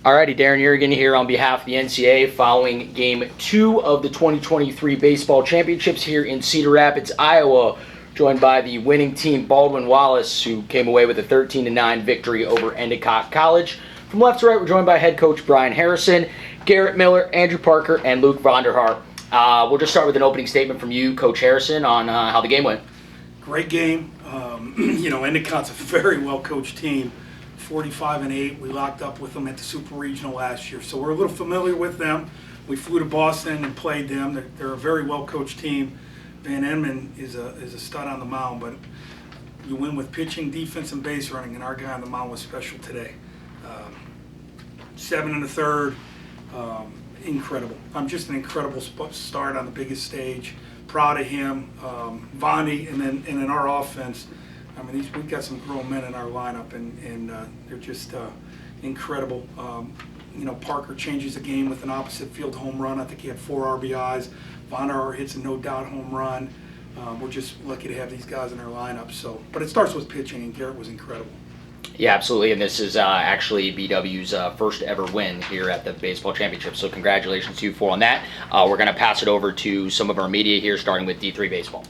Alrighty, Darren Yergin here on behalf of the NCAA following Game 2 of the 2023 Baseball Championships here in Cedar Rapids, Iowa, joined by the winning team Baldwin Wallace, who came away with a 13-9 victory over Endicott College. From left to right, we're joined by head coach Brian Harrison, Garrett Miller, Andrew Parker, and Luke Vonderhaar. We'll just start with an opening statement from you, Coach Harrison, on how the game went. Great game. Endicott's a very well-coached team. 45-8. We locked up with them at the Super Regional last year, so we're a little familiar with them. We flew to Boston and played them. They're a very well-coached team. Van Enman is a stud on the mound, but you win with pitching, defense, and base running, and our guy on the mound was special today. 7 1/3. Incredible. Just an incredible start on the biggest stage. Proud of him. Vondy, and then our offense. We've got some grown men in our lineup, and they're just incredible. Parker changes the game with an opposite field home run. I think he had 4 RBIs. Vonderhaar hits a no-doubt home run. We're just lucky to have these guys in our lineup. But it starts with pitching, and Garrett was incredible. Yeah, absolutely, and this is actually BW's first ever win here at the Baseball Championship, so congratulations to you four on that. We're going to pass it over to some of our media here, starting with D3 Baseball.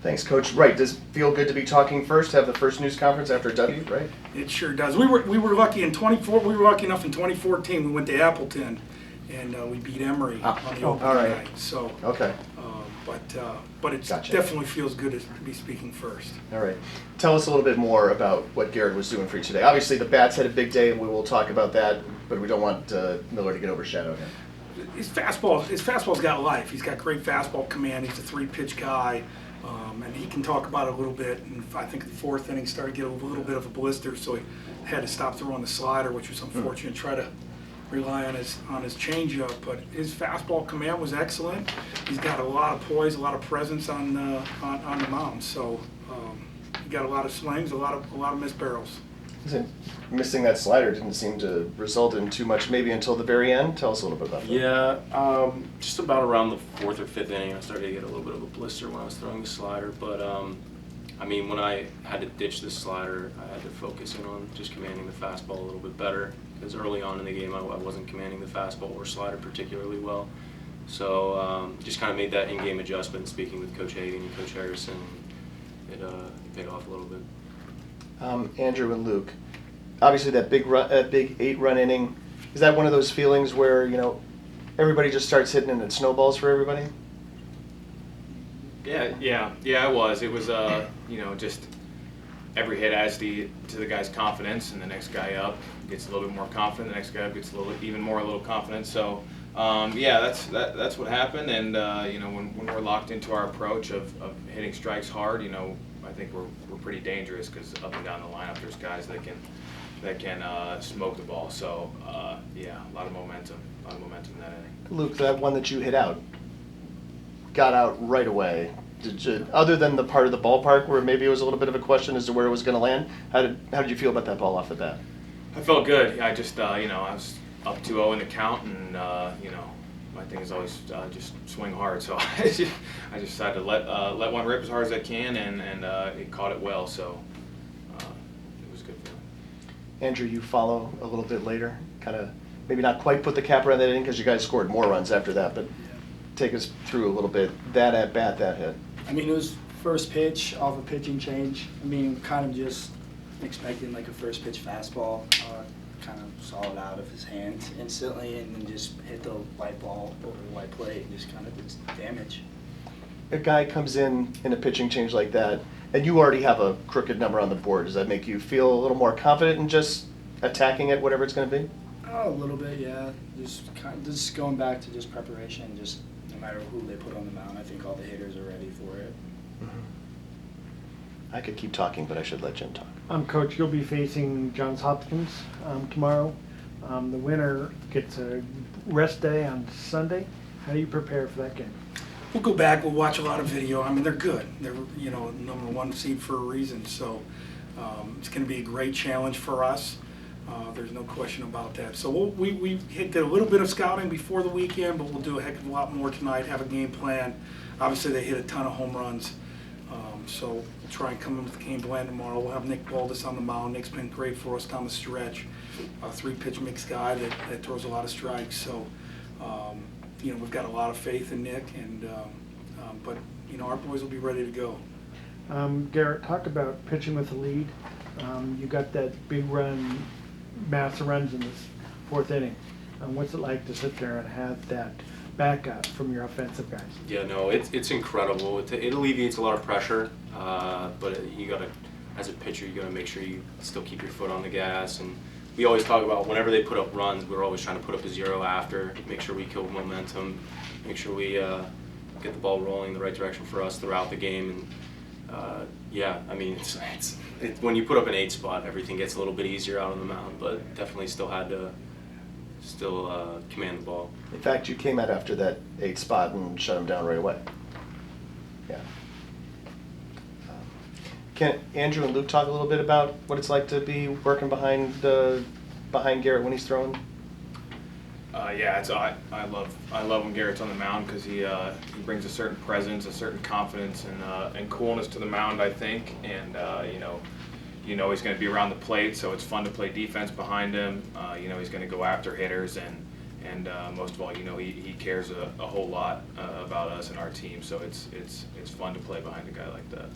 Thanks, Coach. Right, does it feel good to be talking first, have the first news conference after W, right? It sure does. We were lucky in 24. We were lucky enough in 2014. We went to Appleton, and we beat Emory on the opening night. So okay. But it definitely feels good to be speaking first. All right. Tell us a little bit more about what Garrett was doing for you today. Obviously, the bats had a big day, and we will talk about that, but we don't want Miller to get overshadowed. His fastball's got life. He's got great fastball command. He's a 3-pitch guy. And he can talk about it a little bit. And I think the 4th inning started to get a little bit of a blister, so he had to stop throwing the slider, which was unfortunate. Try to rely on his changeup, but his fastball command was excellent. He's got a lot of poise, a lot of presence on the mound. So he got a lot of swings, a lot of missed barrels. Missing that slider didn't seem to result in too much, maybe until the very end. Tell us a little bit about that. Yeah, just about around the 4th or 5th inning, I started to get a little bit of a blister when I was throwing the slider. But when I had to ditch the slider, I had to focus in on just commanding the fastball a little bit better, because early on in the game I wasn't commanding the fastball or slider particularly well. So just kind of made that in-game adjustment. Speaking with Coach Hagan and Coach Harrison, it paid off a little bit. Andrew and Luke, obviously that big 8-run inning, is that one of those feelings where everybody just starts hitting and it snowballs for everybody? Yeah, it was. It was just every hit adds to the guy's confidence, and the next guy up gets a little bit more confident. The next guy up gets a little confident. So that's what happened. And when we're locked into our approach of hitting strikes hard, I think we're pretty dangerous, because up and down the lineup there's guys that can smoke the ball. So a lot of momentum in that inning. Luke, that one that you hit out, got out right away. Did you, other than the part of the ballpark where maybe it was a little bit of a question as to where it was going to land, how did you feel about that ball off the bat? I felt good. I just I was up 2-0 in the count, and my thing is always just swing hard. So I just decided to let one rip as hard as I can, and it caught it well. So it was good for me. Andrew, you follow a little bit later, kind of maybe not quite put the cap around that inning because you guys scored more runs after that, but take us through a little bit. That at bat, that hit. It was first pitch off a pitching change. Kind of just expecting like a first pitch fastball. Kind of saw it out of his hands instantly, and then just hit the white ball over the white plate and just kind of did damage. A guy comes in a pitching change like that, and you already have a crooked number on the board. Does that make you feel a little more confident in just attacking it, whatever it's going to be? Oh, a little bit, yeah. Just going back to just preparation. Just no matter who they put on the mound, I think all the hitters are ready for it. I could keep talking, but I should let Jim talk. Coach, you'll be facing Johns Hopkins tomorrow. The winner gets a rest day on Sunday. How do you prepare for that game? We'll go back. We'll watch a lot of video. They're good. They're number 1 seed for a reason. So it's going to be a great challenge for us. There's no question about that. So we did a little bit of scouting before the weekend, but we'll do a heck of a lot more tonight. Have a game plan. Obviously, they hit a ton of home runs. So we'll try and come in with a game plan tomorrow. We'll have Nick Baldus on the mound. Nick's been great for us down the stretch. A 3-pitch mix guy that throws a lot of strikes. So, we've got a lot of faith in Nick, but our boys will be ready to go. Garrett, talk about pitching with the lead. You got that big run, mass of runs in this 4th inning. What's it like to sit there and have that backup from your offensive guys? Yeah, no, it's incredible. It alleviates a lot of pressure, but you gotta, as a pitcher, you gotta make sure you still keep your foot on the gas. And we always talk about whenever they put up runs, we're always trying to put up a 0 after, make sure we kill momentum, make sure we get the ball rolling the right direction for us throughout the game. And yeah, I mean, it's when you put up an 8 spot, everything gets a little bit easier out on the mound, but definitely still had to command the ball. In fact, you came out after that 8 spot and shut him down right away. Yeah. Can Andrew and Luke talk a little bit about what it's like to be working behind Garrett when he's throwing? Yeah, I love when Garrett's on the mound because he brings a certain presence, a certain confidence, and coolness to the mound, I think. And he's going to be around the plate, so it's fun to play defense behind him. He's going to go after hitters, and most of all, he cares a whole lot about us and our team. So it's fun to play behind a guy like that.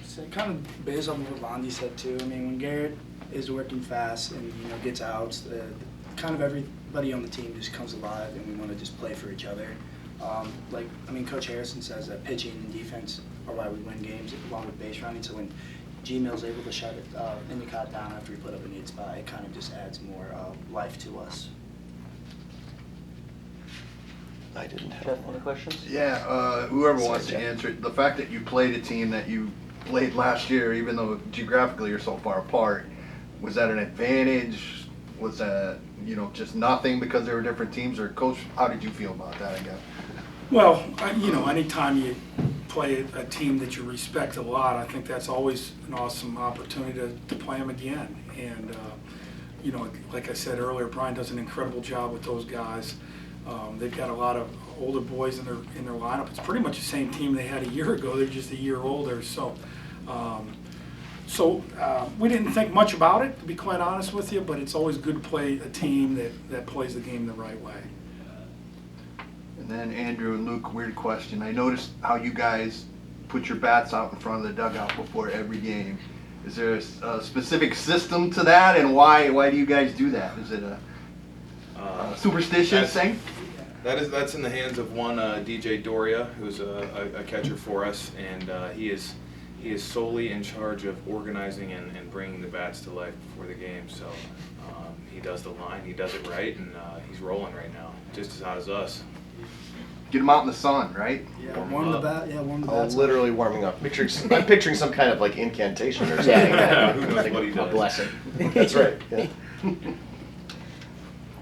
So kind of based on what Londy said too. I mean, when Garrett is working fast and gets outs, kind of everybody on the team just comes alive, and we want to just play for each other. Coach Harrison says that pitching and defense are why we win games, along with base running. So when G-Mill's able to shut Endicott down after we put up an 8 spot, it kind of just adds more life to us. I didn't have Any questions? Yeah, whoever wants to answer it. The fact that you played a team that you played last year, even though geographically you're so far apart, was that an advantage? Was that, just nothing because they were different teams? Or Coach, how did you feel about that, I guess? Well, anytime you play a team that you respect a lot, I think that's always an awesome opportunity to play them again. And, like I said earlier, Brian does an incredible job with those guys. They've got a lot of older boys in their lineup. It's pretty much the same team they had a year ago. They're just a year older. So we didn't think much about it, to be quite honest with you, but it's always good to play a team that plays the game the right way. And then Andrew and Luke, weird question. I noticed how you guys put your bats out in front of the dugout before every game. Is there a specific system to that, and why do you guys do that? Is it a superstitious thing? That's in the hands of one DJ Doria, who's a catcher for us, and he is solely in charge of organizing and bringing the bats to life before the game. So he does the line, he does it right, and he's rolling right now, just as hot as us. Get them out in the sun, right? Yeah, warm the bats. Literally warming up. I'm picturing some kind of incantation or something. Yeah, Who knows what he a does. blessing. That's right. Yeah.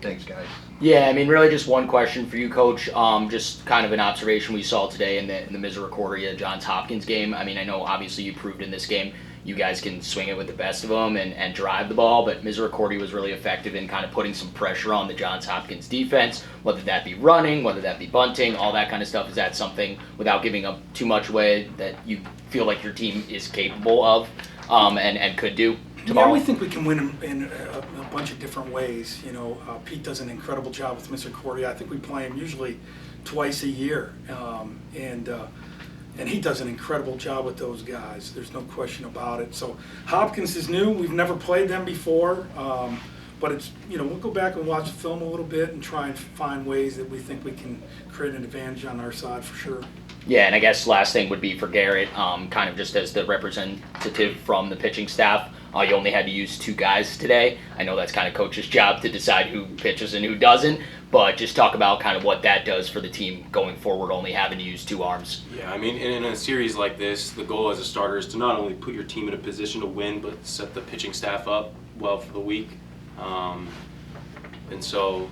Thanks, guys. Yeah, I mean, really just one question for you, Coach. Just kind of an observation we saw today in the Misericordia Johns Hopkins game. I mean, I know obviously you proved in this game you guys can swing it with the best of them and drive the ball, but Misericordia was really effective in kind of putting some pressure on the Johns Hopkins defense, whether that be running, whether that be bunting, all that kind of stuff. Is that something, without giving up too much away, that you feel like your team is capable of and could do tomorrow? Yeah, we think we can win in a bunch of different ways. Pete does an incredible job with Misericordia. I think we play him usually twice a year, and he does an incredible job with those guys. There's no question about it. So Hopkins is new. We've never played them before, but it's we'll go back and watch the film a little bit and try and find ways that we think we can create an advantage on our side for sure. Yeah, and I guess last thing would be for Garrett, kind of just as the representative from the pitching staff. You only had to use 2 guys today. I know that's kind of Coach's job to decide who pitches and who doesn't, but just talk about kind of what that does for the team going forward, only having to use 2 arms. Yeah, I mean, in a series like this, the goal as a starter is to not only put your team in a position to win, but set the pitching staff up well for the week. And so,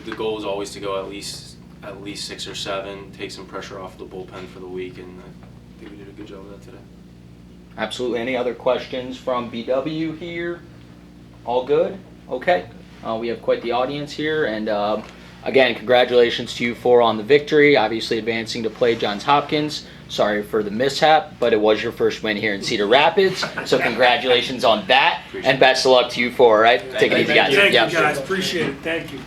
the goal is always to go at least 6 or 7, take some pressure off the bullpen for the week, and I think we did a good job of that today. Absolutely. Any other questions from BW here? All good? Okay. We have quite the audience here, and again, congratulations to you 4 on the victory, obviously advancing to play Johns Hopkins. Sorry for the mishap, but it was your first win here in Cedar Rapids. So congratulations on that, and best of luck to you for, all right? Take it easy, guys. Thank Yep. you, guys. Appreciate it. Thank you.